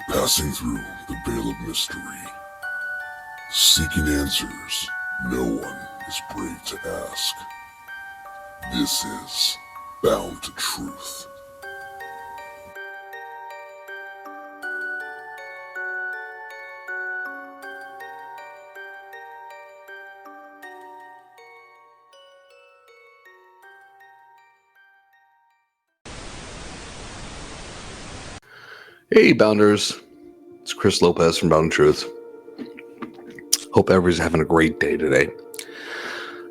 Passing through the veil of mystery, seeking answers no one is brave to ask. This is Bound to Truth. Hey, Bounders. It's Chris Lopez from Bound to Truth. Hope everybody's having a great day today.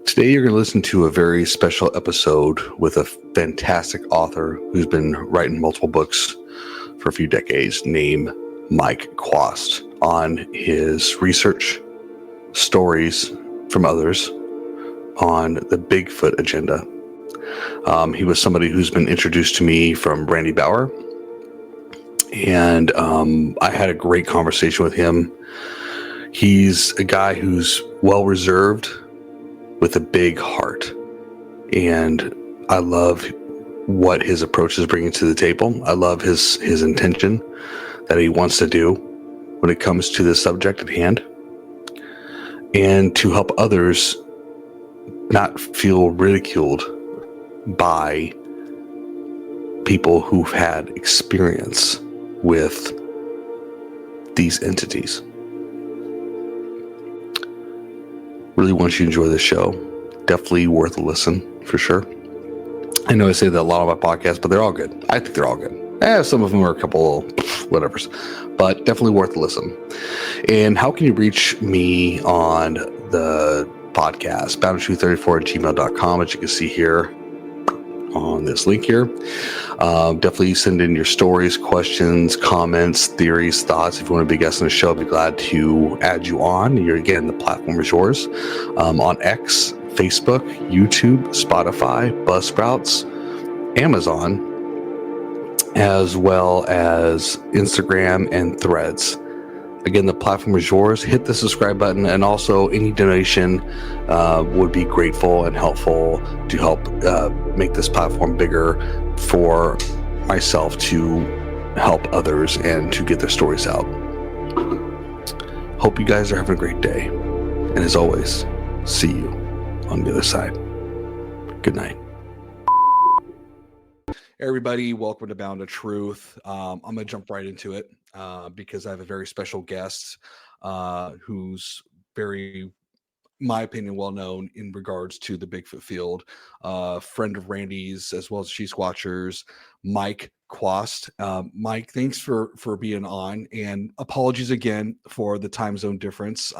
Today, you're going to listen to a very special episode with a fantastic author who's been writing multiple books for a few decades, named Mike Quast, on his research, stories from others on the Bigfoot agenda. He was somebody who's been introduced to me from Randy Bauer, and I had a great conversation with him. He's a guy who's well reserved with a big heart, and I love what his approach is bringing to the table. I love his intention that he wants to do when it comes to the subject at hand, and to help others not feel ridiculed by people who've had experience with these entities. Really want you to enjoy this show. Definitely worth a listen, for sure. I know I say that a lot on my podcasts, but they're all good. I think they're all good. Some of them are a couple whatevers, but definitely worth a listen. And how can you reach me on the podcast? boundary34@gmail.com, as you can see here on this link here. Definitely send in your stories, questions, comments, theories, thoughts. If you want to be a guest on the show, I'd be glad to add you on. Again, the platform is yours. On X, Facebook, YouTube, Spotify, Buzzsprouts, Amazon, as well as Instagram and Threads. Again, the platform is yours. Hit the subscribe button, and also any donation would be grateful and helpful to help make this platform bigger for myself to help others and to get their stories out. Hope you guys are having a great day. And as always, see you on the other side. Good night. Everybody, welcome to Bound to Truth. I'm going to jump right into it because I have a very special guest who's very, my opinion, well known in regards to the Bigfoot field. Friend of Randy's as well as She Squatchers, Mike Quast. Mike, thanks for being on, and apologies again for the time zone difference.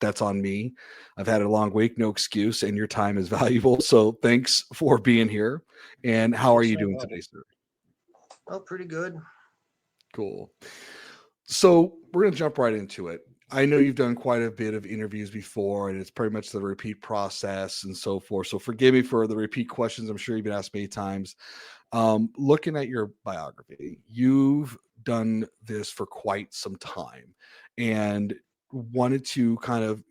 That's on me. I've had a long week, no excuse, and your time is valuable. So thanks for being here. And how are you doing today, sir? Oh, pretty good. Cool. So we're going to jump right into it. I know you've done quite a bit of interviews before, and it's pretty much the repeat process and so forth. So forgive me for the repeat questions. I'm sure you've been asked many times. Looking at your biography, you've done this for quite some time, and wanted to kind of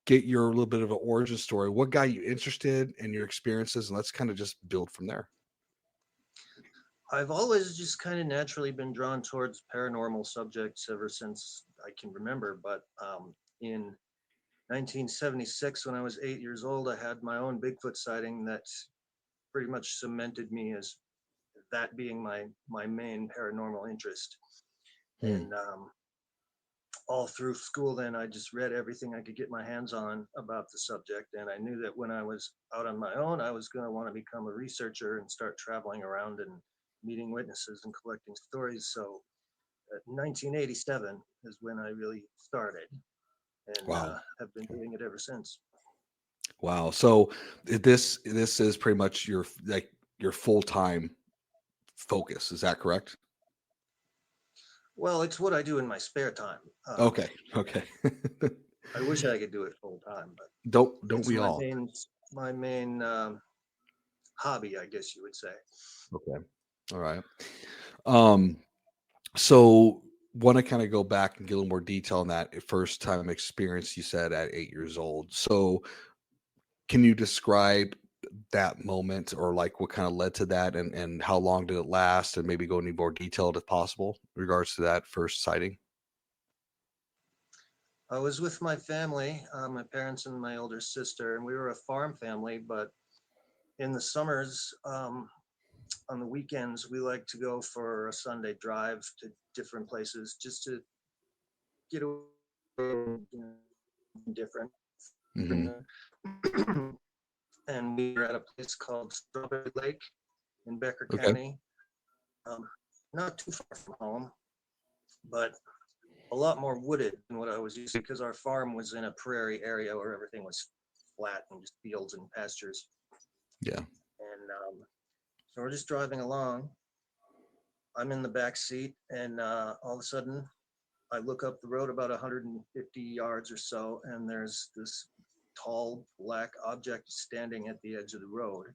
get your little bit of an origin story. What got you interested in your experiences? And let's kind of just build from there. I've always just kind of naturally been drawn towards paranormal subjects ever since I can remember. But in 1976, when I was 8 years old, I had my own Bigfoot sighting that pretty much cemented me as that being my main paranormal interest. And all through school, then I just read everything I could get my hands on about the subject. And I knew that when I was out on my own, I was going to want to become a researcher and start traveling around and meeting witnesses and collecting stories. So 1987 is when I really started, and have been doing it ever since. Wow. So this is pretty much your full-time focus. Is that correct? Well, it's what I do in my spare time. Okay. I wish I could do it full time, but don't we all? My main hobby, I guess you would say. Okay. All right. So want to kind of go back and get a little more detail on that first time experience you said at 8 years old. So can you describe that moment, or like what kind of led to that, and how long did it last, and maybe go into more detail if possible in regards to that first sighting? I was with my family, my parents and my older sister, and we were a farm family. But in the summers, on the weekends, we like to go for a Sunday drive to different places just to get away, different. Hmm. And we were at a place called Strawberry Lake in Becker Okay. County, um, not too far from home, but a lot more wooded than what I was used to, because our farm was in a prairie area where everything was flat and just fields and pastures. Yeah. And so we're just driving along. I'm in the back seat, and all of a sudden, I look up the road about 150 yards or so, and there's this tall black object standing at the edge of the road.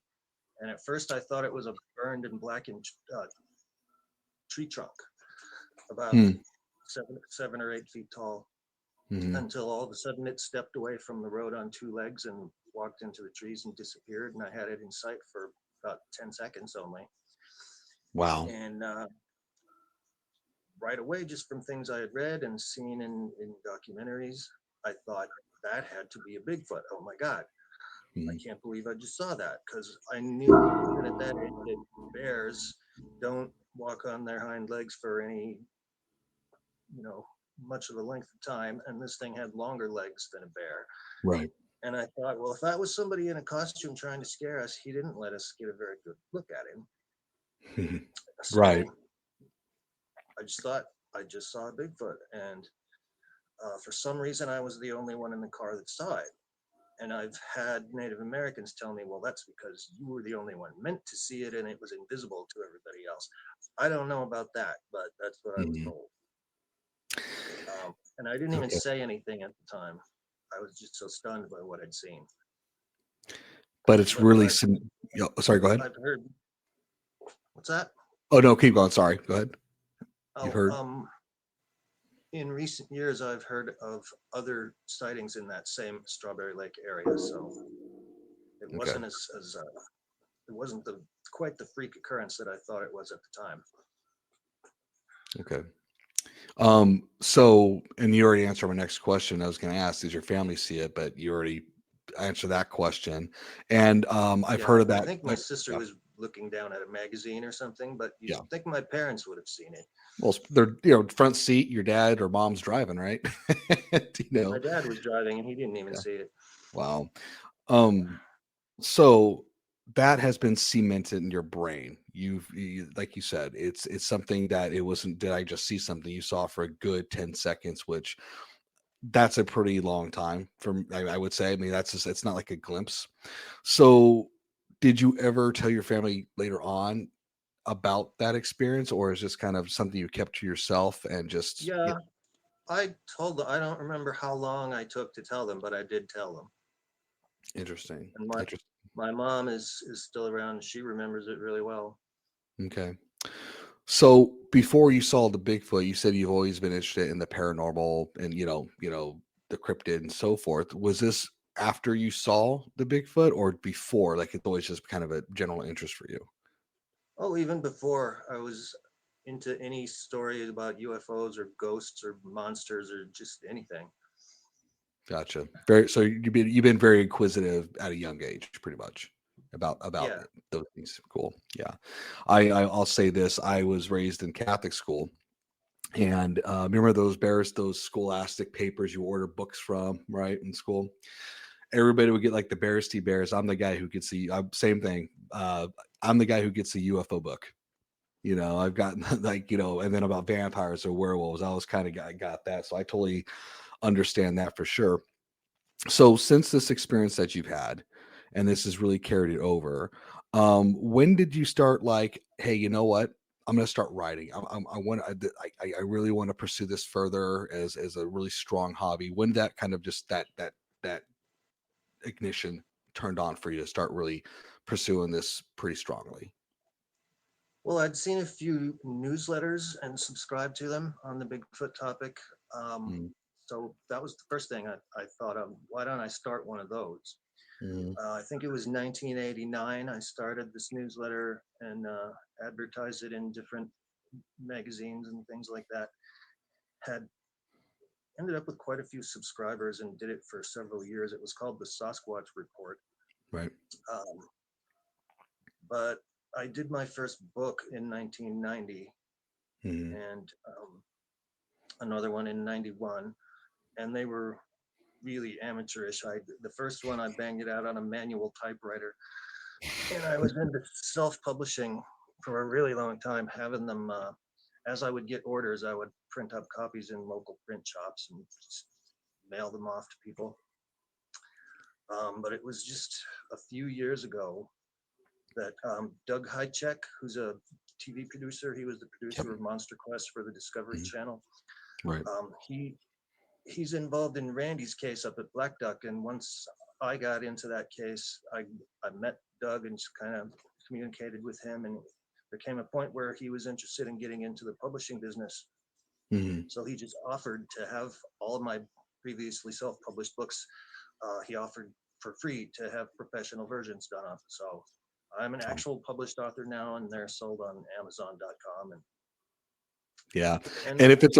And at first, I thought it was a burned and blackened tree trunk, about Hmm. 7 or 8 feet tall, Hmm. until all of a sudden it stepped away from the road on two legs and walked into the trees and disappeared. And I had it in sight for about 10 seconds only. Wow. And right away, just from things I had read and seen in documentaries, I thought that had to be a Bigfoot. Oh my God, I Hmm. can't believe I just saw that, because I knew even at that age that bears don't walk on their hind legs for any, much of the length of time. And this thing had longer legs than a bear. Right. And I thought, well, if that was somebody in a costume trying to scare us, he didn't let us get a very good look at him. Right. So I just thought I just saw a Bigfoot. And for some reason, I was the only one in the car that saw it. And I've had Native Americans tell me, well, that's because you were the only one meant to see it and it was invisible to everybody else. I don't know about that, but that's what I was Hmm. told. And I didn't even Okay. say anything at the time. I was just so stunned by what I'd seen. But it's But what really I've, sorry, go ahead. I've heard, what's that? Oh no, keep going. Sorry, go ahead. You've Oh, heard. in recent years, I've heard of other sightings in that same Strawberry Lake area. So it Okay. wasn't it wasn't quite the freak occurrence that I thought it was at the time. Okay. So, and you already answered my next question. I was going to ask, does your family see it? But you already answered that question. And I've heard Yeah, of I that. think my Like, sister yeah, was looking down at a magazine or something, but you'd yeah. think my parents would have seen it. Well, they're front seat. Your dad or mom's driving, right? My dad was driving and he didn't even Yeah. see it. Wow. Um. So that has been cemented in your brain. Like you said, it's something that it wasn't. Did I just see something? You saw for a good 10 seconds, which that's a pretty long time from. I would say. I mean, that's just. It's not like a glimpse. So, did you ever tell your family later on about that experience, or is this kind of something you kept to yourself and just, Yeah, I told them. I don't remember how long I took to tell them, but I did tell them. interesting. And my mom is still around. She remembers it really well. Okay. So before you saw the Bigfoot, you said you've always been interested in the paranormal and the cryptid and so forth. Was this after you saw the Bigfoot or before? Like it's always just kind of a general interest for you. Oh, even before I was into any story about UFOs or ghosts or monsters or just anything. Gotcha. Very. So you've been very inquisitive at a young age, pretty much about Yeah. those things. Cool. Yeah. I'll say this. I was raised in Catholic school. And remember those scholastic papers you order books from, right, in school? Everybody would get like the Bearsty Bears. I'm the guy who gets same thing. I'm the guy who gets the UFO book. I've gotten like, and then about vampires or werewolves. I was kind of got that. So I totally understand that for sure. So since this experience that you've had, and this has really carried it over, when did you start like, hey, you know what? I'm going to start writing. I want. I really want to pursue this further as a really strong hobby. When that kind of just that ignition turned on for you to start really pursuing this pretty strongly? Well, I'd seen a few newsletters and subscribed to them on the Bigfoot topic. Um, Mm, so that was the first thing I thought of. Why don't I start one of those? I think it was 1989. I started this newsletter and advertised it in different magazines and things like that. Had ended up with quite a few subscribers and did it for several years. It was called the Sasquatch Report. Right. Um, but I did my first book in 1990 and another one in 91, and they were really amateurish. The first one I banged it out on a manual typewriter, and I was into self-publishing for a really long time, having them as I would get orders, I would print up copies in local print shops and just mail them off to people. But it was just a few years ago that Doug Hychek, who's a TV producer, he was the producer of Monster Quest for the Discovery Channel. Right. He's involved in Randy's case up at Black Duck, and once I got into that case, I met Doug and just kind of communicated with him, and there came a point where he was interested in getting into the publishing business. So he just offered to have all of my previously self-published books. He offered for free to have professional versions done of. So I'm an actual published author now, and they're sold on Amazon.com. And yeah, and if it's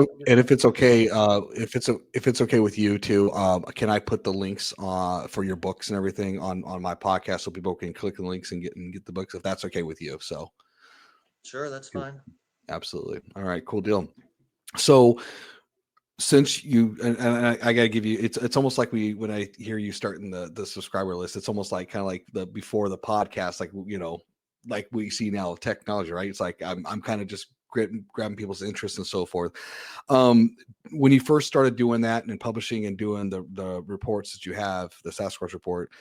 okay, if it's okay with you too, can I put the links for your books and everything on my podcast so people can click the links and get the books if that's okay with you? So sure, that's fine. Absolutely. All right, cool deal. So since you and I got to give you, it's almost like when I hear you starting the subscriber list, it's almost like kind of like the before the podcast, like like we see now with technology, right? It's like I'm kind of just grabbing people's interest and so forth. When you first started doing that and publishing and doing the reports that you have, the Sasquatch report,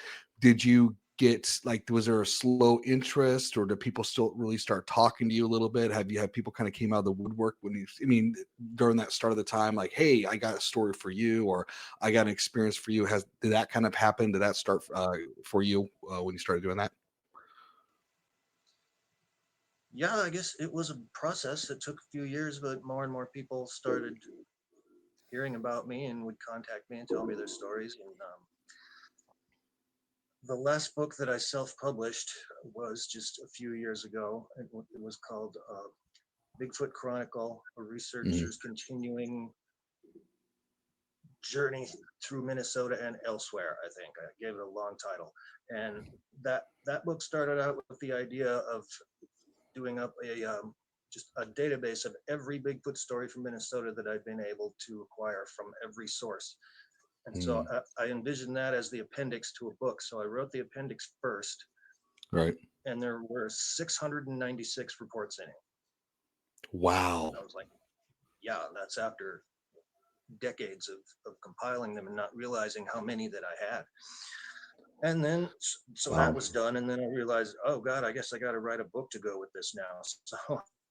did you get was there a slow interest, or do people still really start talking to you a little bit? Have people kind of came out of the woodwork during that start of the time, like, hey, I got a story for you, or I got an experience for you? Did that kind of happen? Did that start for you when you started doing that? Yeah, I guess it was a process that took a few years, but more and more people started hearing about me and would contact me and tell me their stories. And the last book that I self-published was just a few years ago. It was called Bigfoot Chronicle, a researcher's continuing journey through Minnesota and elsewhere. I think I gave it a long title, and that book started out with the idea of doing up just a database of every Bigfoot story from Minnesota that I've been able to acquire from every source. And so I envisioned that as the appendix to a book. So I wrote the appendix first. Right. And there were 696 reports in it. Wow. And I was like, yeah, that's after decades of compiling them and not realizing how many that I had. And then, so that was done. And then I realized, oh God, I guess I got to write a book to go with this now. So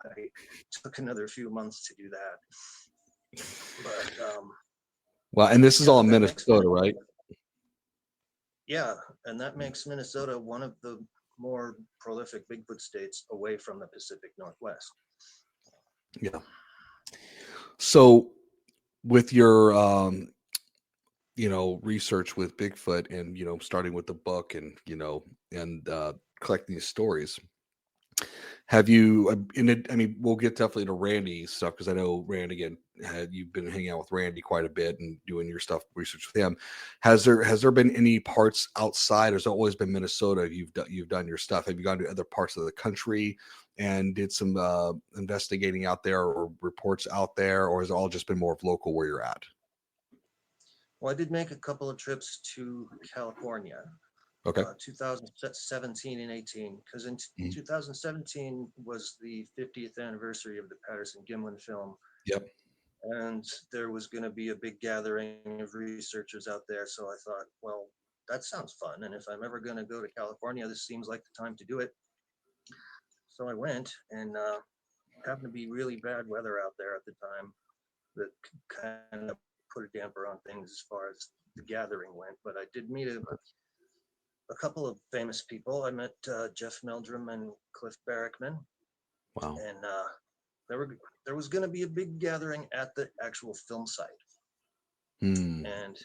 I took another few months to do that. But, wow. And this is all in Minnesota, right? Yeah. And that makes Minnesota one of the more prolific Bigfoot states away from the Pacific Northwest. Yeah. So with your, research with Bigfoot and, starting with the book and, collecting these stories, have you, we'll get definitely to Randy's stuff, because I know Randy, you've been hanging out with Randy quite a bit and doing your research with him. Has there been any parts outside, or has it always been Minnesota you've done your stuff? Have you gone to other parts of the country and did some investigating out there, or reports out there, or has it all just been more of local where you're at? Well, I did make a couple of trips to California. Okay. 2017 and 18, because in 2017 was the 50th anniversary of the Patterson-Gimlin film. Yep. And there was going to be a big gathering of researchers out there. So I thought, well, that sounds fun. And if I'm ever going to go to California, this seems like the time to do it. So I went, and happened to be really bad weather out there at the time that kind of put a damper on things as far as the gathering went. But I did meet a couple of famous people. I met Jeff Meldrum and Cliff Barrickman. Wow. And there was going to be a big gathering at the actual film site. And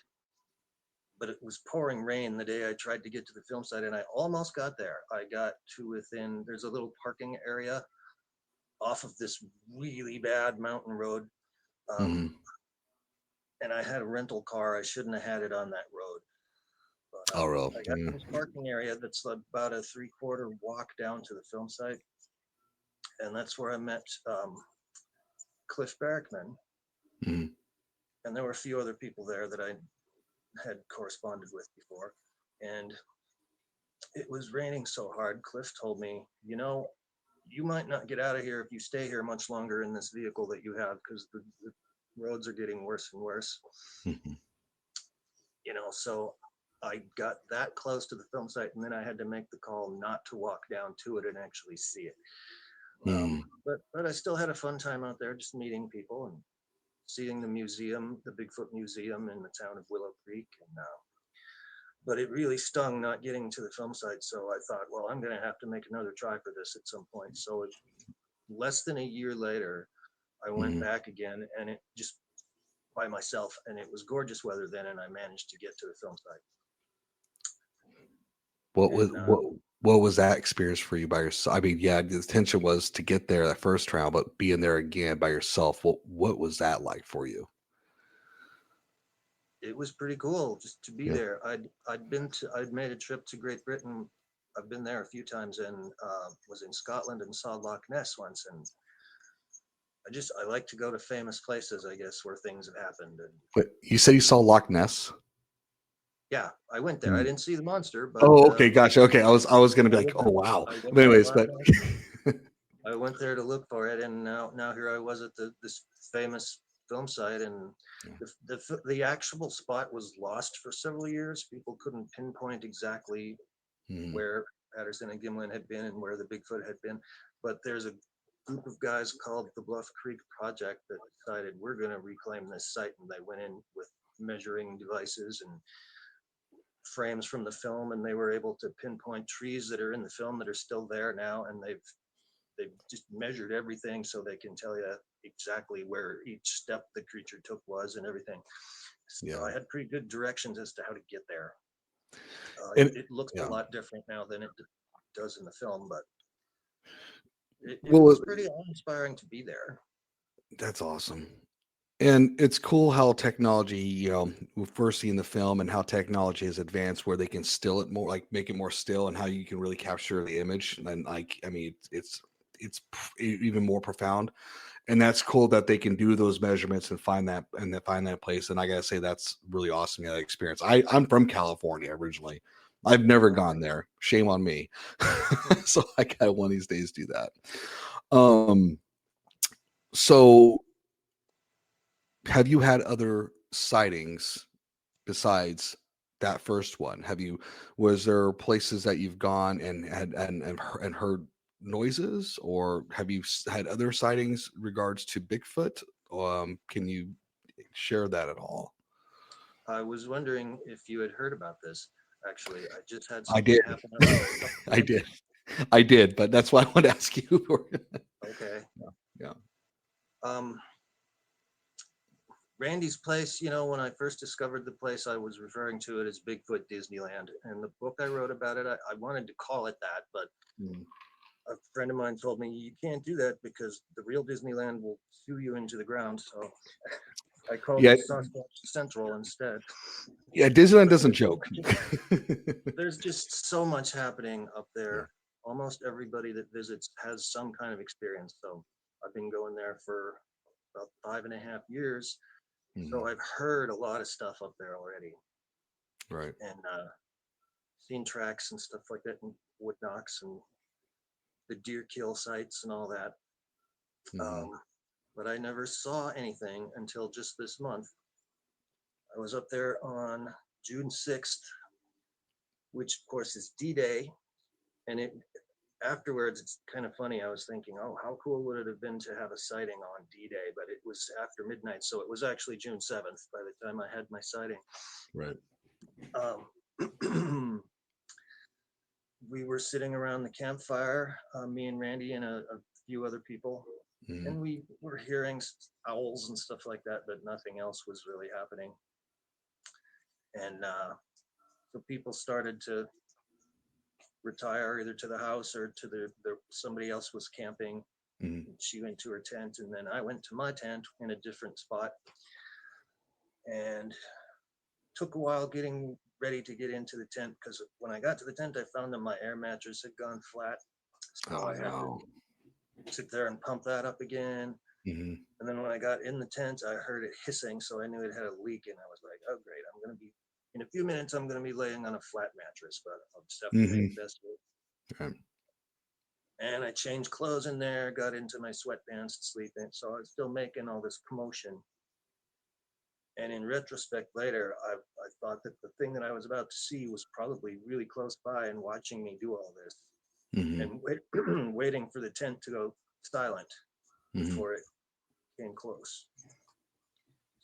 but it was pouring rain the day I tried to get to the film site, and I almost got there. I got to within, there's a little parking area off of this really bad mountain road. Hmm. And I had a rental car. I shouldn't have had it on that road. But Oh, real. I got to this parking area that's about a 3/4 walk down to the film site. And that's where I met Cliff Barrickman. Mm-hmm. And there were a few other people there that I had corresponded with before. And it was raining so hard. Cliff told me, you know, you might not get out of here if you stay here much longer in this vehicle that you have, because the roads are getting worse and worse. Mm-hmm. You know, so I got that close to the film site, and then I had to make the call not to walk down to it and actually see it. But I still had a fun time out there, just meeting people and seeing the museum, the Bigfoot Museum in the town of Willow Creek. And but it really stung not getting to the film site. So I thought, well, I'm going to have to make another try for this at some point. So less than a year later, I went Mm-hmm. back again, and it just by myself, and it was gorgeous weather then, and I managed to get to the film site. What was And what was that experience for you by yourself? I mean, yeah, the intention was to get there that first round, but being there again by yourself, what was that like for you? it was pretty cool just to be Yeah. there. I'd made a trip to Great Britain. I've been there a few times, and was in Scotland and saw Loch Ness once. And I like to go to famous places, I guess, where things have happened. And But you said you saw Loch Ness. yeah, I went there. I Mm. didn't see the monster, but Oh, okay, gotcha. Okay, I was gonna be I like, went oh wow. I But went to anyways, Loch but Ness. I went there to look for it, and now here I was at this famous film site, and the actual spot was lost for several years. People couldn't pinpoint exactly mm, where Patterson and Gimlin had been and where the Bigfoot had been, but there's a group of guys called the Bluff Creek Project that decided we're going to reclaim this site, and they went in with measuring devices and frames from the film, and they were able to pinpoint trees that are in the film that are still there now, and they've just measured everything so they can tell you exactly where each step the creature took was and everything. So yeah, I had pretty good directions as to how to get there. and It looks a yeah. lot different now than it does in the film, but it Well, was pretty awe-inspiring to be there. that's awesome. And it's cool how technology, we first see in the film and how technology has advanced where they can still it more, like make it more still, and how you can really capture the image. And like, I mean, even more profound. And that's cool that they can do those measurements and find that place. And I gotta say, that's really awesome. That experience. I'm from California originally. I've never gone there. Shame on me. So I gotta one of these days do that. Um, so have you had other sightings besides that first one? Was there places that you've gone and and heard noises, or have you had other sightings regards to Bigfoot? Can you share that at all? I was wondering if you had heard about this. Actually, I just had I something did. happen up there a couple I days did. I did, but that's why I want to ask you. ago. Okay. Yeah. Um, Randy's place, when I first discovered the place, I was referring to it as Bigfoot Disneyland. And the book I wrote about it, I wanted to call it that, but Mm. a friend of mine told me you can't do that because the real Disneyland will chew you into the ground. So I called Yeah. it Sasquatch Central instead. Yeah. Disneyland But doesn't joke. there's just so much happening up Yeah. there. Almost everybody that visits has some kind of experience. So I've been going there for about 5.5 years. So Mhm. I've heard a lot of stuff up there already, Right. and seen tracks and stuff like that, and wood knocks and the deer kill sites and all that. Mhm. Um, but I never saw anything until just this month. I was up there on June 6th, which of course is D-Day, and it afterwards it's kind of funny. I was thinking, oh, how cool would it have been to have a sighting on D-Day? But it was after midnight, so it was actually June 7th by the time I had my sighting. Right. We were sitting around the campfire, me and Randy and a few other people, Mhm. and we were hearing owls and stuff like that, but nothing else was really happening. And so people started to retire either to the house or to somebody else was camping. Mhm. She went to her tent, and then I went to my tent in a different spot. And took a while getting ready to get into the tent, because when I got to the tent, I found that my air mattress had gone flat. So Oh, I had to no. sit there and pump that up again. Mhm. And then when I got in the tent, I heard it hissing, so I knew it had a leak, and I was like, "Oh, great! In a few minutes, I'm going to be laying on a flat mattress, but I'll just have to make Mhm. the best of it." Right. And I changed clothes in there, got into my sweatpants to sleep in, so I was still making all this commotion. And in retrospect, later, I thought that the thing that I was about to see was probably really close by and watching me do all this, Mhm. and waiting for the tent to go silent Mhm. before it came close.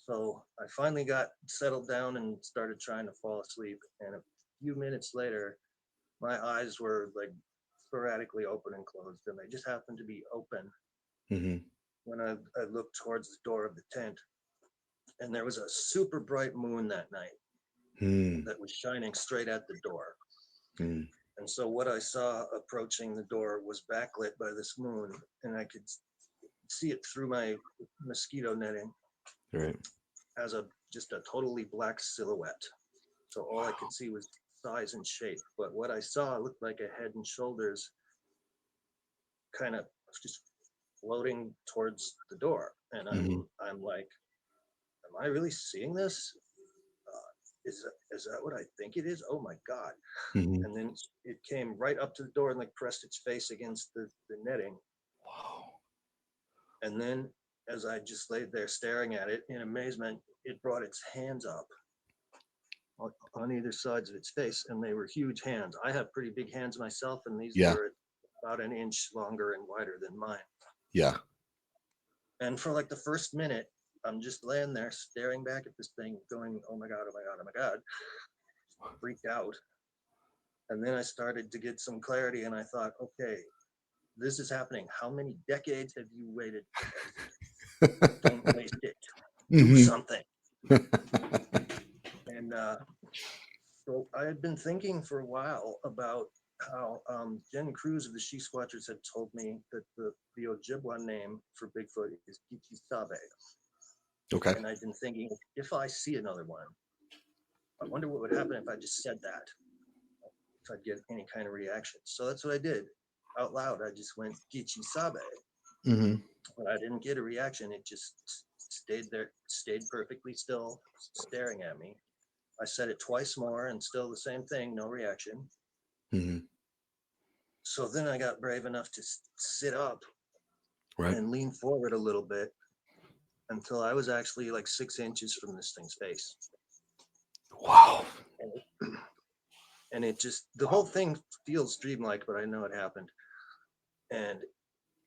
So I finally got settled down and started trying to fall asleep. And a few minutes later, my eyes were like sporadically open and closed, and they just happened to be open Mhm. when I looked towards the door of the tent. And there was a super bright moon that night Mhm. that was shining straight at the door. Mhm. And so what I saw approaching the door was backlit by this moon, and I could see it through my mosquito netting Right. as just a totally black silhouette. So all I Wow. could see was size and shape. But what I saw looked like a head and shoulders kind of just floating towards the door. And Mhm. I'm like, am I really seeing this? Is that what I think it is? Oh my God. Mhm. And then it came right up to the door and like pressed its face against the netting. Wow. And then as I just laid there staring at it in amazement, it brought its hands up on either sides of its face, and they were huge hands. I have pretty big hands myself, and these Yeah. were about an inch longer and wider than mine. Yeah. And for like the first minute, I'm just laying there staring back at this thing, going, "Oh my God, oh my God, oh my God," freaked out. And then I started to get some clarity, and I thought, okay, this is happening. How many decades have you waited for this? Don't waste it. Do Mhm. something. And so I had been thinking for a while about how Jen Cruz of the She Squatchers had told me that the Ojibwa name for Bigfoot is Kichisabe. Okay. And I'd been thinking, if I see another one, I wonder what would happen if I just said that, if I'd get any kind of reaction. So that's what I did. Out loud, I just went Kichisabe, Mhm. but I didn't get a reaction. It just stayed there, stayed perfectly still, staring at me. I said it twice more and still the same thing, no reaction. Mhm. So then I got brave enough to sit up Right. and lean forward a little bit until I was actually like 6 inches from this thing's face. Wow. And it just, the whole thing feels dreamlike, but I know it happened. And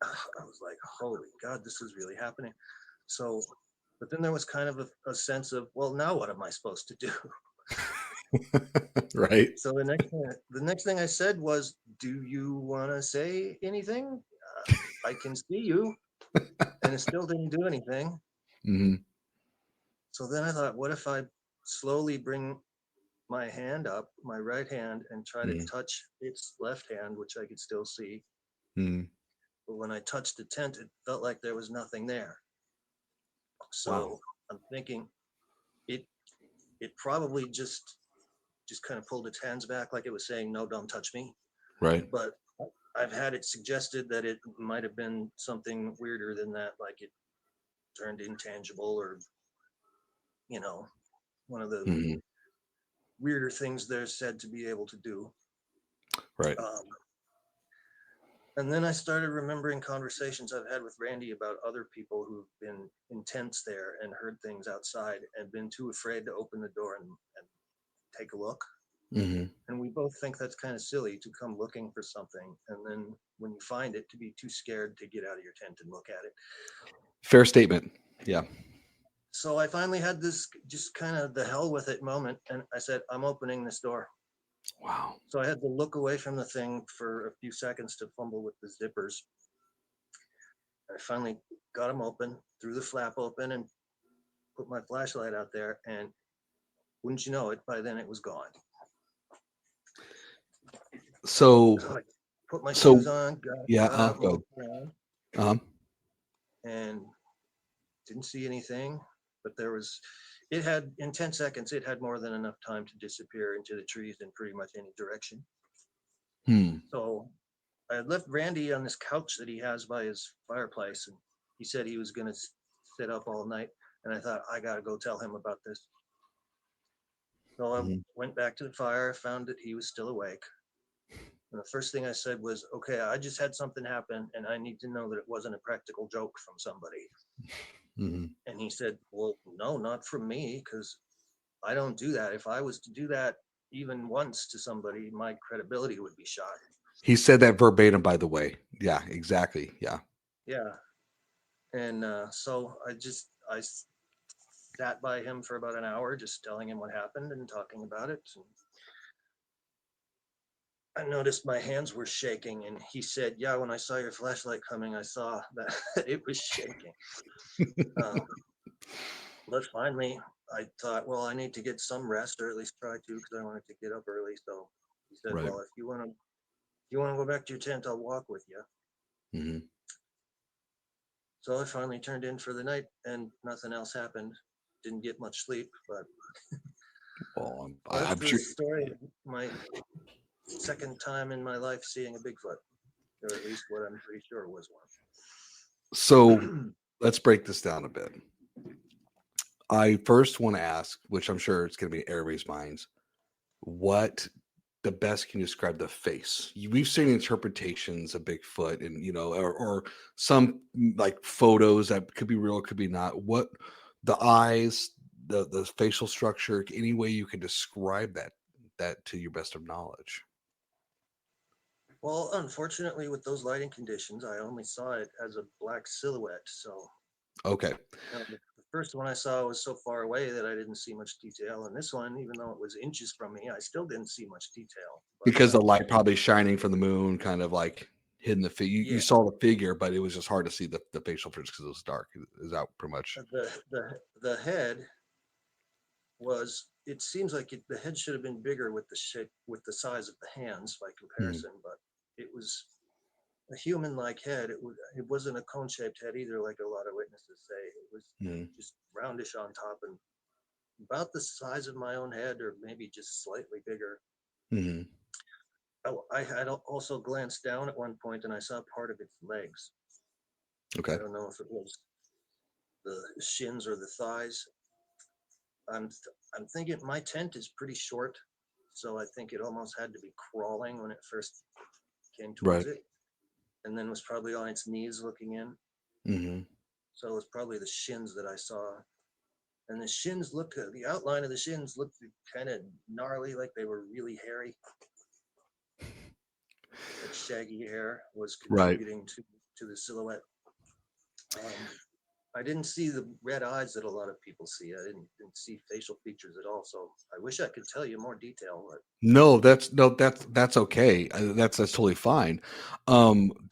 I was like, holy God, this is really happening. So, but then there was kind of a sense of, well, now what am I supposed to do? Right. So the next thing I said was, "Do you want to say anything? I can see you," and it still didn't do anything. Mhm. So then I thought, what if I slowly bring my hand up, my right hand, and try to Mhm. touch its left hand, which I could still see. Mhm. But when I touched the tent, it felt like there was nothing there. Wow. So I'm thinking it it probably just kind of pulled its hands back, like it was saying, "No, don't touch me." Right. But I've had it suggested that it might have been something weirder than that, like it turned intangible, or one of the Mhm. weirder things they're said to be able to do. Right. Um, and then I started remembering conversations I've had with Randy about other people who've been in tents there and heard things outside and been too afraid to open the door and take a look. Mhm. And we both think that's kind of silly to come looking for something, and then when you find it, to be too scared to get out of your tent and look at it. Fair statement. Yeah. So I finally had this just kind of the hell with it moment, and I said, I'm opening this door. Wow. So I had to look away from the thing for a few seconds to fumble with the zippers. I finally got them open, threw the flap open, and put my flashlight out there. And wouldn't you know it, by then it was gone. So, So I put my so shoes on, yeah, got out and good. looked around, and didn't see anything. But it had, in 10 seconds, it had more than enough time to disappear into the trees in pretty much any direction. So I had left Randy on this couch that he has by his fireplace, and he said he was going to sit up all night. And I thought, I got to go tell him about this. So I went back to the fire, found that he was still awake. And the first thing I said was, okay, I just had something happen, and I need to know that it wasn't a practical joke from somebody. And he said, well, no, not from me, because I don't do that. If I was to do that even once to somebody, my credibility would be shot. He said that verbatim, by the way. Yeah, exactly. Yeah. Yeah. And so I sat by him for about an hour, just telling him what happened and talking about it. And I noticed my hands were shaking, and he said, yeah, when I saw your flashlight coming, I saw that it was shaking. But finally, I thought, well, I need to get some rest, or at least try to, because I wanted to get up early. So he said, Right. well, if you want to go back to your tent, I'll walk with you. So I finally turned in for the night, and nothing else happened. Didn't get much sleep, but well, that's I'm the sure. story of my second time in my life seeing a Bigfoot, or at least what I'm pretty sure was one. So let's break this down a bit. I first want to ask, which I'm sure it's going to be in everybody's minds, what the best can you describe the face? We've seen interpretations of Bigfoot, and or some like photos that could be real, could be not. What the eyes, the facial structure, any way you can describe that to your best of knowledge. Well, unfortunately, with those lighting conditions, I only saw it as a black silhouette. So, Okay. the first one I saw was so far away that I didn't see much detail. And this one, even though it was inches from me, I still didn't see much detail. But, Because the light probably shining from the moon, kind of like hidden the figure. You saw the figure, but it was just hard to see the facial features because it was dark. Is that pretty much? The head was. It seems like the head should have been bigger with the shape, with the size of the hands by comparison, but it was a human-like head. It wasn't a cone-shaped head either, like a lot of witnesses say. It was just roundish on top and about the size of my own head, or maybe just slightly bigger. I had also glanced down at one point, and I saw part of its legs. Okay. I don't know if it was the shins or the thighs. I'm thinking my tent is pretty short, so I think it almost had to be crawling when it first came towards it, and then was probably on its knees looking in. So it was probably the shins that I saw, and the shins the outline of the shins looked kind of gnarly, like they were really hairy. That shaggy hair was contributing to the silhouette. I didn't see the red eyes that a lot of people see. I didn't see facial features at all. So I wish I could tell you more detail. But that's okay. That's totally fine.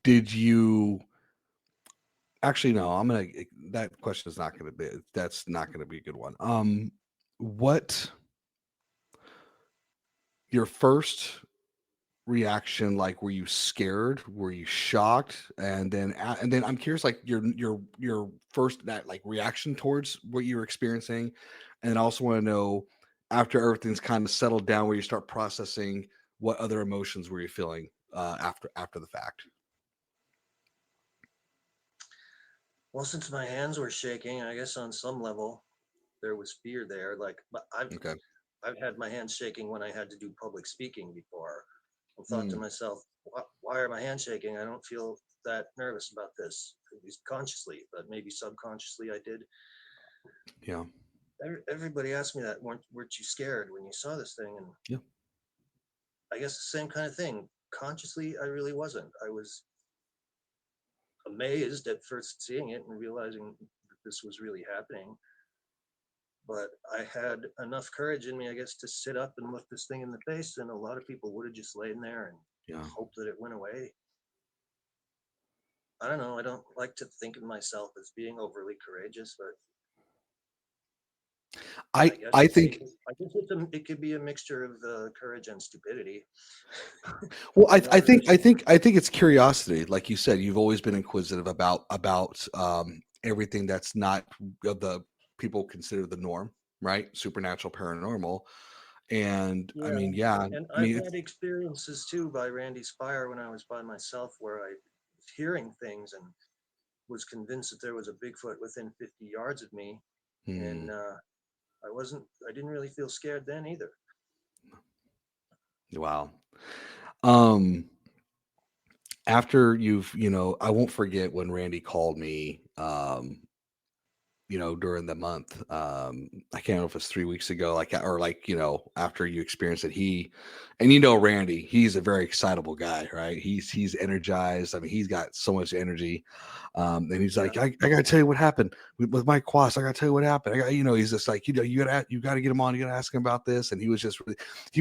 Did you actually? No, that question is not gonna be. That's not gonna be a good one. What your first reaction, like, were you scared, were you shocked, and then I'm curious, like, your first that like reaction towards what you were experiencing, and I also want to know, after everything's kind of settled down, where you start processing, what other emotions were you feeling after the fact? well, since my hands were shaking, I guess on some level there was fear there. Like, but Okay. I've had my hands shaking when I had to do public speaking before. I thought to myself, why are my hands shaking? I don't feel that nervous about this, at least consciously, but maybe subconsciously I did. Yeah. Everybody asked me that, weren't you scared when you saw this thing? And Yeah. I guess the same kind of thing. Consciously, I really wasn't. I was amazed at first seeing it and realizing that this was really happening. But I had enough courage in me, I guess, to sit up and look this thing in the face. And a lot of people would have just lain there and hoped that it went away. I don't know. I don't like to think of myself as being overly courageous, but I guess I it's a, think I guess it could be a mixture of courage and stupidity. well, You know, there's I think it's curiosity. Like you said, you've always been inquisitive about everything that's not the people consider the norm, right? Supernatural, paranormal, and I yeah, mean, yeah, and I I've mean, had experiences too by Randy Spire when I was by myself, where I was hearing things and was convinced that there was a Bigfoot within 50 yards of me, and hmm, I didn't really feel scared then either. wow. Um, after I won't forget when Randy called me. During the month. I can't know if it's 3 weeks ago, like, or like, after you experience it, and Randy, he's a very excitable guy, right? He's energized. I mean, he's got so much energy. And he's Yeah, like, I gotta tell you what happened with Mike Quast. I gotta tell you what happened. He's just like, you gotta get him on. You gotta ask him about this. And he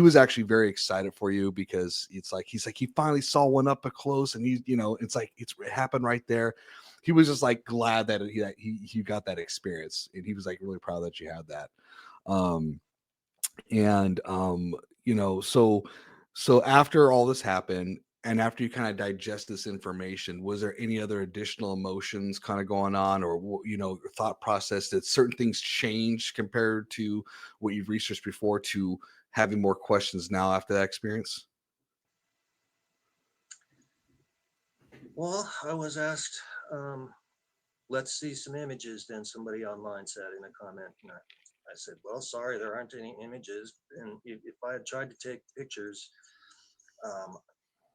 was actually very excited for you because he's like, he finally saw one up close, and it happened right there. He was just like glad that he got that experience, and he was like really proud that you had that. Um, and so after all this happened, and after you kind of digest this information, was there any other additional emotions kind of going on, or your thought process? Did certain things change compared to what you've researched before to having more questions now after that experience? well, I was asked, um, let's see some images. Then somebody online said in a comment, and I said, well, sorry, there aren't any images. And if I had tried to take pictures um,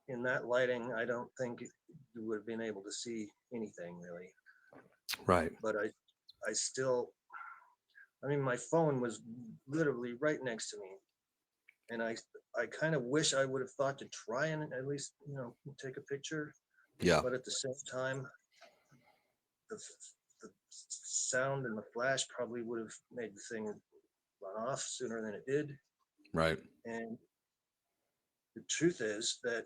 in that lighting, I don't think you would have been able to see anything really. Right. But I still, I mean, my phone was literally right next to me, and I kind of wish I would have thought to try and at least take a picture. Yeah. But at the same time, the the sound and the flash probably would have made the thing run off sooner than it did. Right. And the truth is that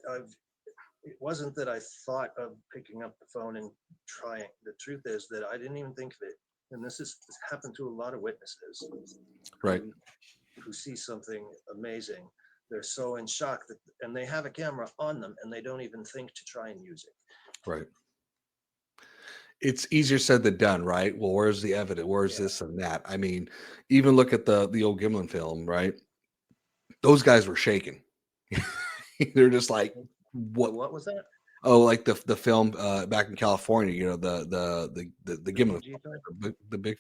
it wasn't that I thought of picking up the phone and trying. The truth is that I didn't even think of it. And this happened to a lot of witnesses Right. who who see something amazing. They're so in shock and they have a camera on them and they don't even think to try and use it. Right. It's easier said than done, right? Well, where's the evidence? Where's Yeah. this and that? I mean, even look at the old Gimlin film, right? Those guys were shaking. They're just like, The what? what was that? Oh, like the film back in California, the The Gimlin, BG thing?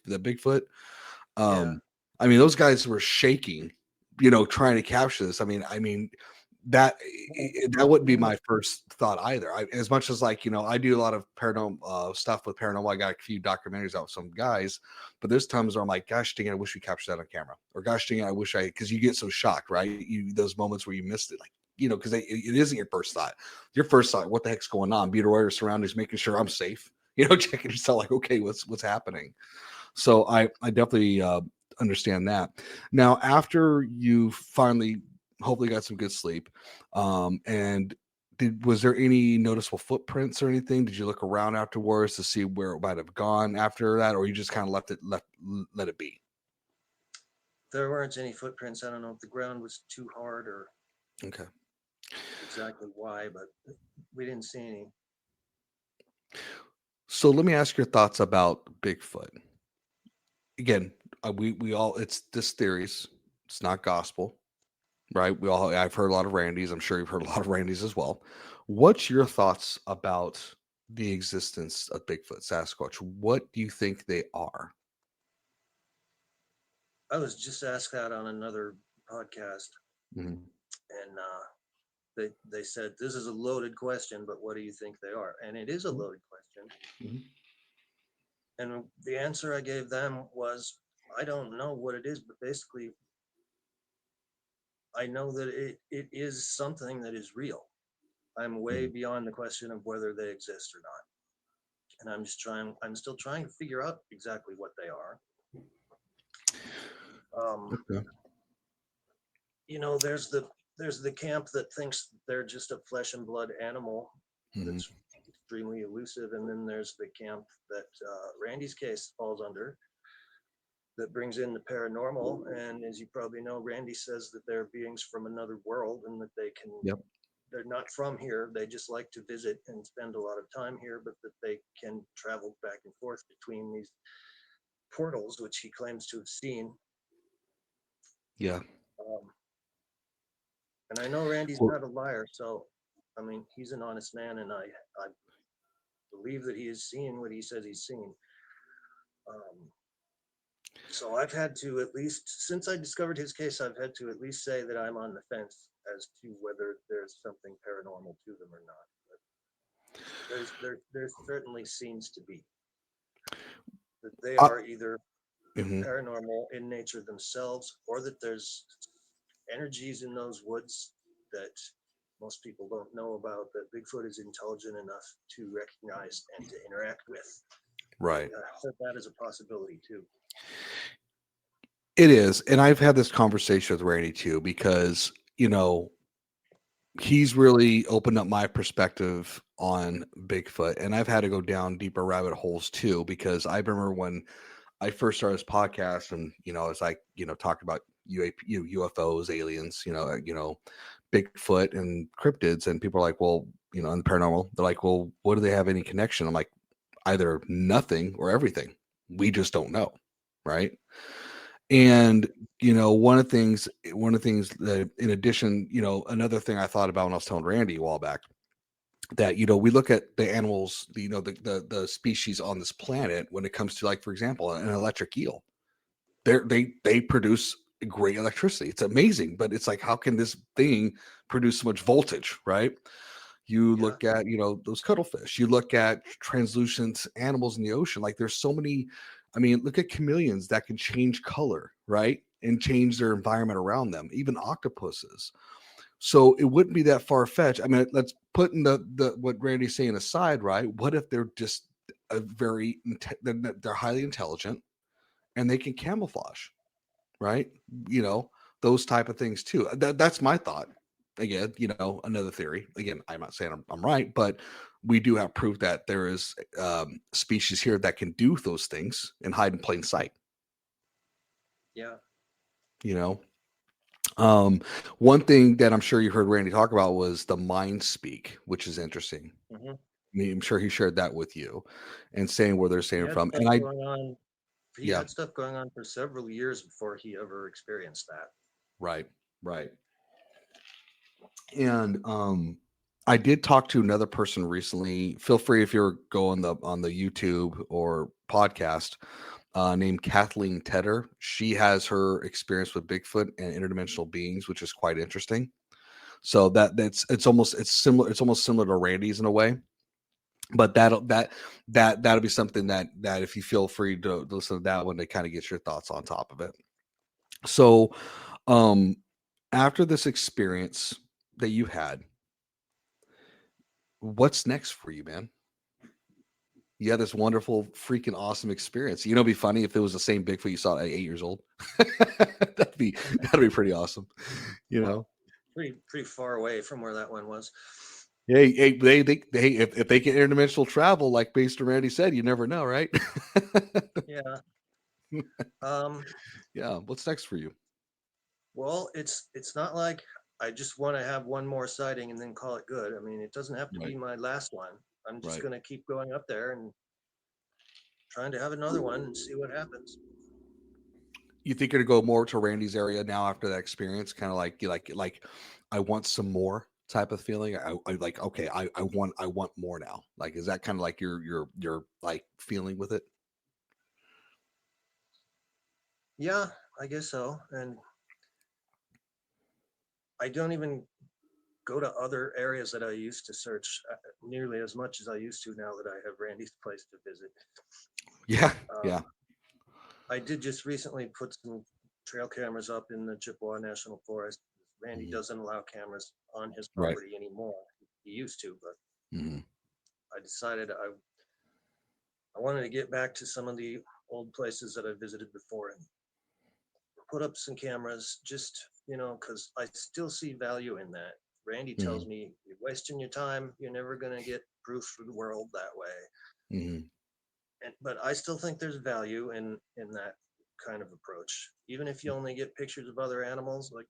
the Bigfoot. Yeah. Um, I mean, those guys were shaking, trying to capture this. I mean, that Well, that wouldn't be yeah. my first thought either. As much as like I do a lot of paranormal stuff with paranormal. I got a few documentaries out with some guys, but there's times where I'm like, gosh dang it, I wish we captured that on camera, or gosh dang it, I wish because you get so shocked, right? Those moments where you missed it, like because it isn't your first thought. Your first thought, what the heck's going on? Be aware of surroundings, making sure I'm safe. Checking yourself, like, okay, what's happening. So I definitely understand that. Now, after you finally hopefully got some good sleep, and was there any noticeable footprints or anything? Did you look around afterwards to see where it might have gone after that, or you just kind of let it be? There weren't any footprints. I don't know if the ground was too hard or Okay. exactly why, but we didn't see any. So let me ask your thoughts about Bigfoot. Again, we all it's just theories. It's not gospel. Right? I've heard a lot of Randys. I'm sure you've heard a lot of Randys as well. What's your thoughts about the existence of Bigfoot, Sasquatch? What do you think they are? I was just asked that on another podcast, Mhm. and they said this is a loaded question, but what do you think they are? And it is a loaded question. Mhm. And the answer I gave them was, I don't know what it is, but basically, I know that it is something that is real. I'm way Mhm. beyond the question of whether they exist or not. And I'm still trying to figure out exactly what they are. Um, Okay. there's the camp that thinks they're just a flesh and blood animal Mhm. that's extremely elusive, and then there's the camp that Randy's case falls under that brings in the paranormal. And as you probably know, Randy says that they're beings from another world and that Yep. they're not from here. They just like to visit and spend a lot of time here, but that they can travel back and forth between these portals, which he claims to have seen. Yeah. Um, and I know Randy's Well, not a liar, so I mean, he's an honest man, and I believe that he has seen what he says he's seen. Um, so I've had to, at least since I discovered his case, I've had to at least say that I'm on the fence as to whether there's something paranormal to them or not. But there certainly seems to be that they I, are either mhm. paranormal in nature themselves, or that there's energies in those woods that most people don't know about, that Bigfoot is intelligent enough to recognize and to interact with. Right. I hope that is a possibility too. It is. And I've had this conversation with Randy too, because, he's really opened up my perspective on Bigfoot. And I've had to go down deeper rabbit holes too, because I remember when I first started this podcast and, as I, talked about UFOs, aliens, Bigfoot and cryptids, and people are like, well, and the paranormal, they're like, well, what do they have any connection? I'm like, either nothing or everything. We just don't know. Right. And one of the things that, in addition, another thing I thought about when I was telling Randy a while back, that we look at the animals, the species on this planet when it comes to, like, for example, an electric eel. They produce great electricity. It's amazing, but it's like, how can this thing produce so much voltage, right? You Yeah, look at, those cuttlefish. You look at translucent animals in the ocean. Like, there's so many. I mean, look at chameleons that can change color, right? And change their environment around them, even octopuses. So it wouldn't be that far fetched. I mean, let's put in the what Randy's saying aside, right? What if they're just they're highly intelligent and they can camouflage, right? You know, those type of things too. That's my thought. Again, another theory. Again, I'm not saying I'm right, but we do have proof that there is species here that can do those things and hide in plain sight. yeah. You know, um, one thing that I'm sure you heard Randy talk about was the mind speak, which is interesting. Hmm. I mean, I'm sure he shared that with you and saying where they're He saying had from. stuff And I, going on. He yeah, had stuff going on for several years before he ever experienced that. right, right. And I did talk to another person recently. Feel free, if you're going on the YouTube or podcast, named Kathleen Tedder. She has her experience with Bigfoot and interdimensional beings, which is quite interesting. So it's similar. It's almost similar to Randy's in a way. But that'll be something that if you feel free to listen to that one to kind of get your thoughts on top of it. So, um, after this experience that you had, what's next for you, man? You had this wonderful, freaking awesome experience. It'd be funny if it was the same Bigfoot you saw at 8 years old. that'd be pretty awesome. You Well, know. pretty far away from where that one was. Hey, if they can interdimensional travel, like Based Randy said, you never know, right? Yeah. Um, Yeah. What's next for you? well, it's not like I just want to have one more sighting and then call it good. I mean, it doesn't have to be Right. my last one. I'm just Right. going to keep going up there and trying to have another one and see what happens. You think you're gonna go more to Randy's area now after that experience? Kind of like like I want some more type of feeling. I like, okay, I want more now. Like, is that kind of like your like feeling with it? Yeah, I guess so. And I don't even go to other areas that I used to search nearly as much as I used to now that I have Randy's place to visit. Yeah. Yeah. Um, I did just recently put some trail cameras up in the Chippewa National Forest. Randy Mhm. doesn't allow cameras on his Right. property anymore. He used to, but Hmm. I decided I wanted to get back to some of the old places that I visited before and put up some cameras just, because I still see value in that. Randy Hmm. tells me, you're wasting your time. You're never going to get proof for the world that way. Hmm. But I still think there's value in that kind of approach. Even if you only get pictures of other animals like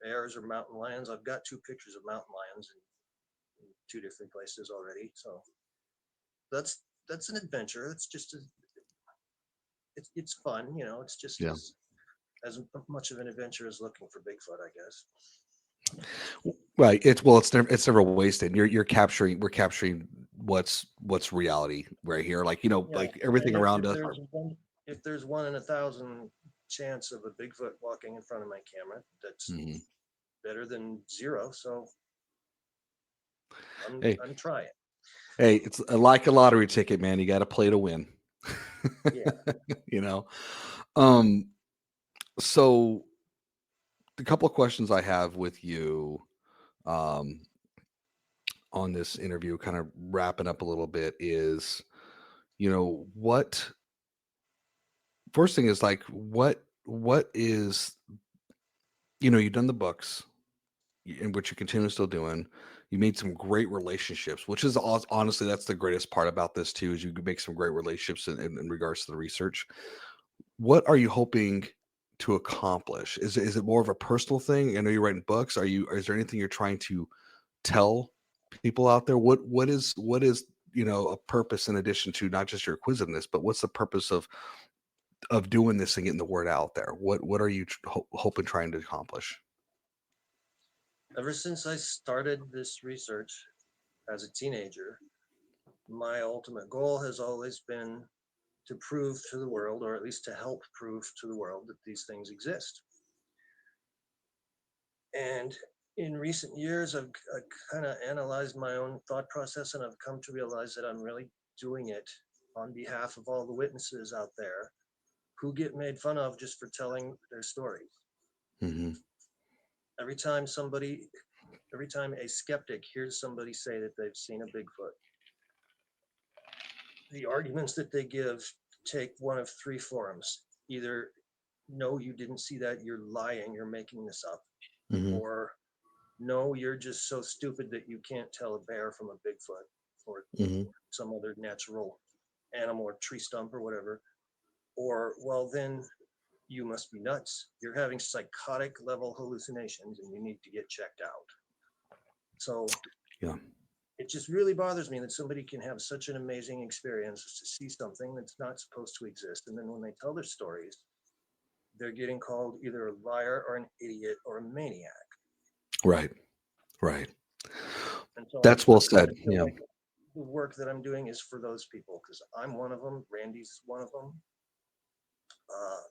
bears or mountain lions, I've got 2 pictures of mountain lions in 2 different places already. So that's an adventure. It's just it's fun, you know. It's just Yeah. as much of an adventure as looking for Bigfoot, I guess. Right. It's never wasted. We're capturing what's reality right here. Like, Yeah, like everything and around us. if there's 1 in 1,000 chance of a Bigfoot walking in front of my camera, that's Mhm. better than 0. So Hey, I'm trying. it's like a lottery ticket, man. You got to play to win. Yeah. you know. Um. So the couple of questions I have with you, um, on this interview, kind of wrapping up a little bit, is, what first thing is like, what is, you've done the books, in which you continue still doing. You made some great relationships, which is honestly, that's the greatest part about this too, is you can make some great relationships in regards to the research. What are you hoping to accomplish? Is it more of a personal thing? I know you're writing books. Is there anything you're trying to tell people out there? What is a purpose, in addition to not just your acquisitiveness, but what's the purpose of doing this and getting the word out there? What are you hoping, trying to accomplish? Ever since I started this research as a teenager, my ultimate goal has always been to prove to the world, or at least to help prove to the world, that these things exist. And in recent years, I've kind of analyzed my own thought process, and I've come to realize that I'm really doing it on behalf of all the witnesses out there who get made fun of just for telling their stories. Mm-hmm. Every time a skeptic hears somebody say that they've seen a Bigfoot, the arguments that they give take one of 3 forms. Either, no, you didn't see that, you're lying, you're making this up. Mm-hmm. Or, no, you're just so stupid that you can't tell a bear from a Bigfoot, or Mm-hmm. some other natural animal or tree stump or whatever. Or, well, then you must be nuts. You're having psychotic level hallucinations and you need to get checked out. So Yeah. it just really bothers me that somebody can have such an amazing experience to see something that's not supposed to exist. And then when they tell their stories, they're getting called either a liar or an idiot or a maniac. Right. Right. And so That's well I kind said. of feel Yeah. like the work that I'm doing is for those people, because I'm one of them. Randy's one of them.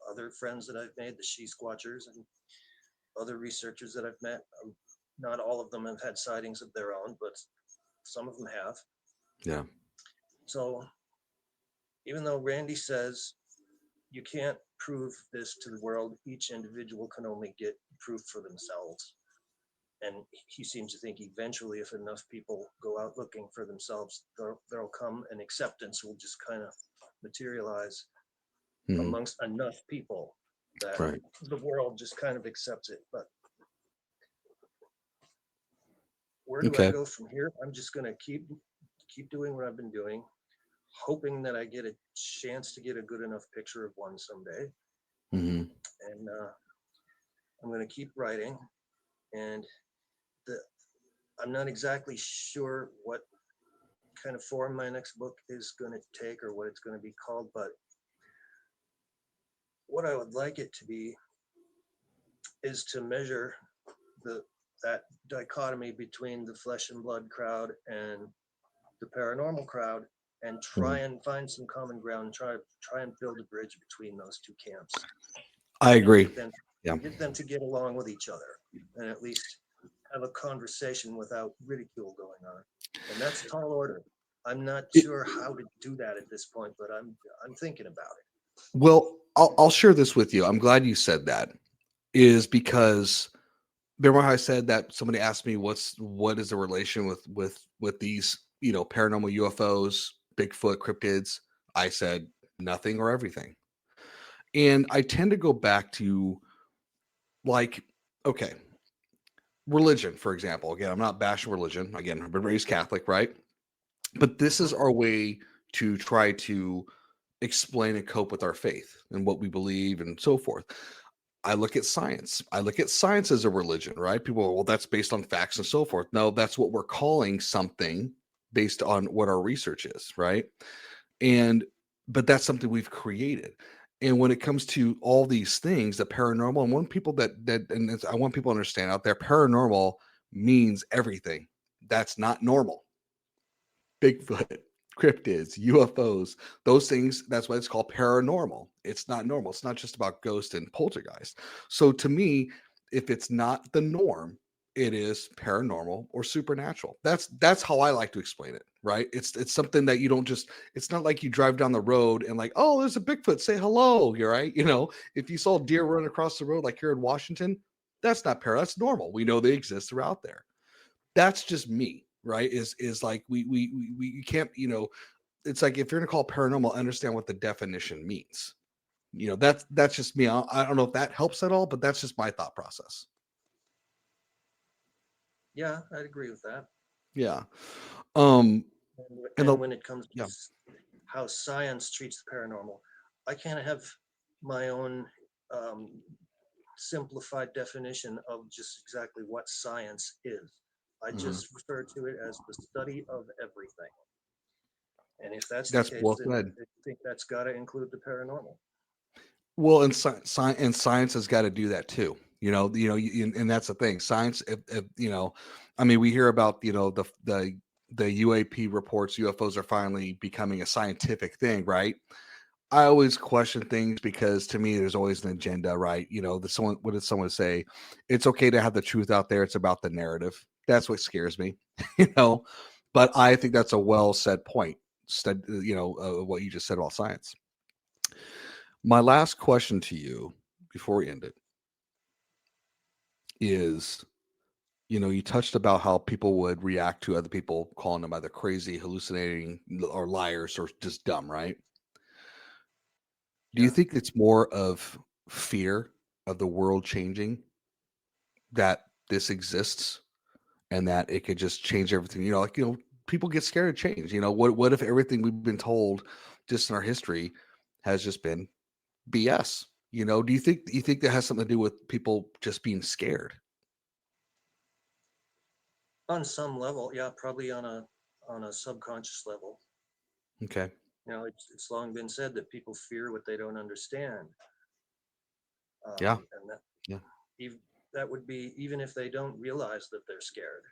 Other friends that I've made, the She Squatchers, and other researchers that I've met. Not all of them have had sightings of their own, but some of them have. Yeah. So even though Randy says you can't prove this to the world, each individual can only get proof for themselves. And he seems to think eventually, if enough people go out looking for themselves, there'll come an acceptance will just kind of materialize Mm-hmm. amongst enough people that Right. the world just kind of accepts it. But where do I Okay. go from here? I'm just going to keep doing what I've been doing, hoping that I get a chance to get a good enough picture of one someday. Mm-hmm. And I'm going to keep writing. And I'm not exactly sure what kind of form my next book is going to take or what it's going to be called, but what I would like it to be is to measure that dichotomy between the flesh and blood crowd and the paranormal crowd, and try and find some common ground, try and build a bridge between those 2 camps. I agree. Get them to get along with each other, and at least have a conversation without ridicule going on. And that's tall order. I'm not sure how to do that at this point, but I'm thinking about it. Well, I'll share this with you. I'm glad you said that, is because remember how I said that somebody asked me what is the relation with these, paranormal UFOs, Bigfoot, cryptids? I said nothing or everything. And I tend to go back to, like, okay, religion, for example. Again, I'm not bashing religion. Again, I've been raised Catholic, right? But this is our way to try to explain and cope with our faith and what we believe and so forth. I look at science. I look at science as a religion, right? People, well, that's based on facts and so forth. No, that's what we're calling something based on what our research is, right? And but that's something we've created. And when it comes to all these things, the paranormal, and one people I want people to understand out there, paranormal means everything. That's not normal. Bigfoot, cryptids, UFOs, those things, that's why it's called paranormal. It's not normal. It's not just about ghost and poltergeist. So to me, if it's not the norm, it is paranormal or supernatural. That's how I like to explain it, right? It's something that you don't just, it's not like you drive down the road and like, oh, there's a Bigfoot, say hello. You're right. If you saw a deer run across the road like here in Washington, that's not that's normal. We know they exist. They're out there. That's just me, right? Is like we you can't, it's like if you're gonna call it paranormal, understand what the definition means. That's just me. I don't know if that helps at all, but that's just my thought process. Yeah, I'd agree with that. Yeah. Um and And when it comes to yeah. how science treats the paranormal, I kind of have my own um, simplified definition of just exactly what science is. I Mhm. just refer to it as the study of everything. And if that's the That's case, well then said. I think that's got to include the paranormal. Well, and science has got to do that too. And that's the thing. Science, if I mean, we hear about the UAP reports, UFOs are finally becoming a scientific thing, right? I always question things because to me, there's always an agenda, right? What did someone say? It's okay to have the truth out there. It's about the narrative. That's what scares me, you know. But I think that's a well said point. What you just said about science. My last question to you before we end it is, you touched about how people would react to other people calling them either crazy, hallucinating, or liars, or just dumb, right? Do you Yeah. think it's more of fear of the world changing that this exists and that it could just change everything? People get scared of change. What if everything we've been told just in our history has just been BS? Do you think that has something to do with people just being scared? On some level, yeah, probably on a subconscious level. Okay. It's long been said that people fear what they don't understand, Yeah. and that Yeah. ev- that would be even if they don't realize that they're scared.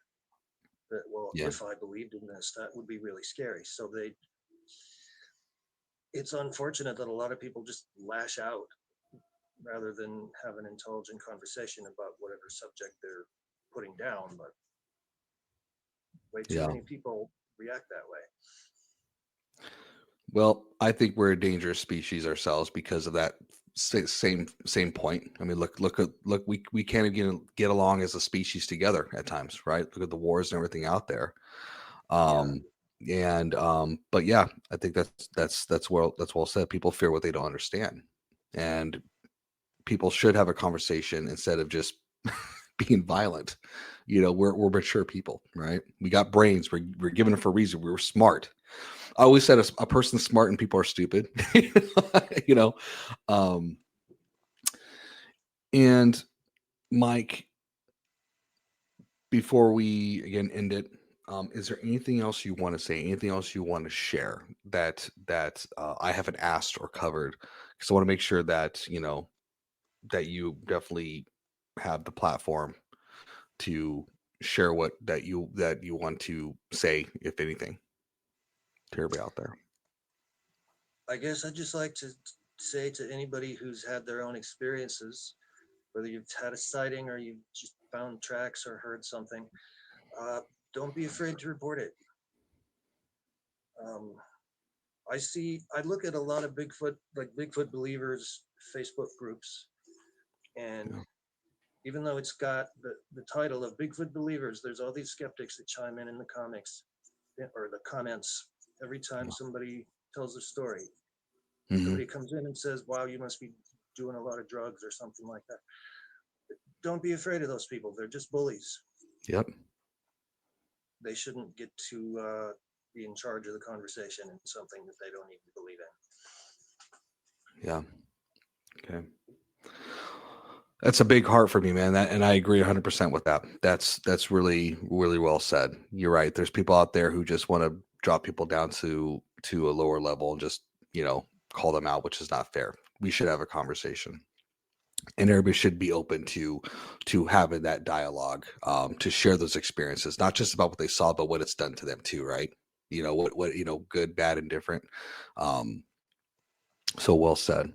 That, well, Yeah. if I believed in this, that would be really scary. So it's unfortunate that a lot of people just lash out rather than have an intelligent conversation about whatever subject they're putting down. But way too Yeah. many people react that way. Well, I think we're a dangerous species ourselves because of that same point. I mean, look. We can't even get along as a species together at times, right? Look at the wars and everything out there. Yeah. Um, but yeah, I think that's well said. People fear what they don't understand, and people should have a conversation instead of just being violent. We're mature people, right? We got brains. We're given it for a reason. We were smart. I always said a person's smart and people are stupid. you know. Um, and Mike, before we again end it, is there anything else you want to say? Anything else you want to share that I haven't asked or covered? Because I want to make sure that that you definitely have the platform to share that you want to say, if anything, to everybody out there. I guess I'd just like to say to anybody who's had their own experiences, whether you've had a sighting or you've just found tracks or heard something, uh, don't be afraid to report it. Um, I look at a lot of Bigfoot believers Facebook groups, and Yeah. even though it's got the title of Bigfoot believers, there's all these skeptics that chime in the comics or the comments every time Yeah. somebody tells a story. Hmm. Somebody comes in and says, "Wow, you must be doing a lot of drugs or something like that." Don't be afraid of those people. They're just bullies. Yep. They shouldn't get to be in charge of the conversation in something that they don't need to believe in. Yeah. Okay. That's a big heart for me, man. And I agree 100% with that. That's really, really well said. You're right. There's people out there who just want to drop people down to a lower level and just, call them out, which is not fair. We should have a conversation. And everybody should be open to having that dialogue, to share those experiences, not just about what they saw, but what it's done to them too, right? What good, bad, and different. Um, so well said.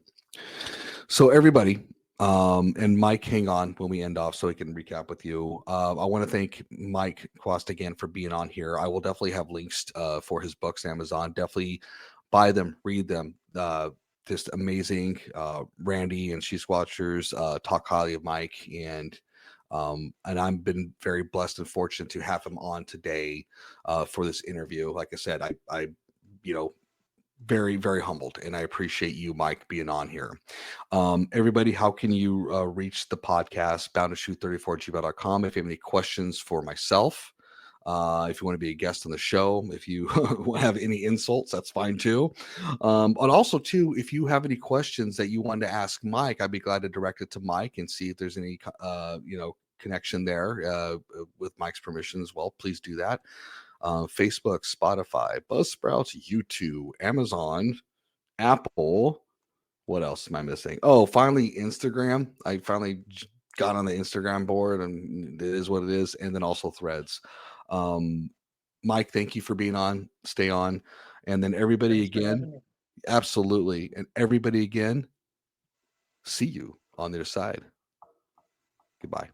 So everybody, and Mike, hang on when we end off so we can recap with you. I want to thank Mike Quast again for being on here. I will definitely have links for his books on Amazon. Definitely buy them, read them. Just amazing. Randy and She's Watchers talk highly of Mike, and I've been very blessed and fortunate to have him on today for this interview. Like I said, I very, very humbled, and I appreciate you, Mike, being on here. Everybody, how can you reach the podcast? boundtotruth34@gmail.com. If you have any questions for myself, if you want to be a guest on the show, if you have any insults, that's fine too. But also too, if you have any questions that you want to ask Mike, I'd be glad to direct it to Mike and see if there's any, connection there with Mike's permission as well. Please do that. Facebook, Spotify, Buzzsprout, YouTube, Amazon, Apple. What else am I missing? Oh, finally, Instagram. I finally got on the Instagram board, and it is what it is. And then also Threads. Mike, thank you for being on. Stay on. And then everybody Thanks for having again, me. absolutely. And everybody again, see you on the other side. Goodbye.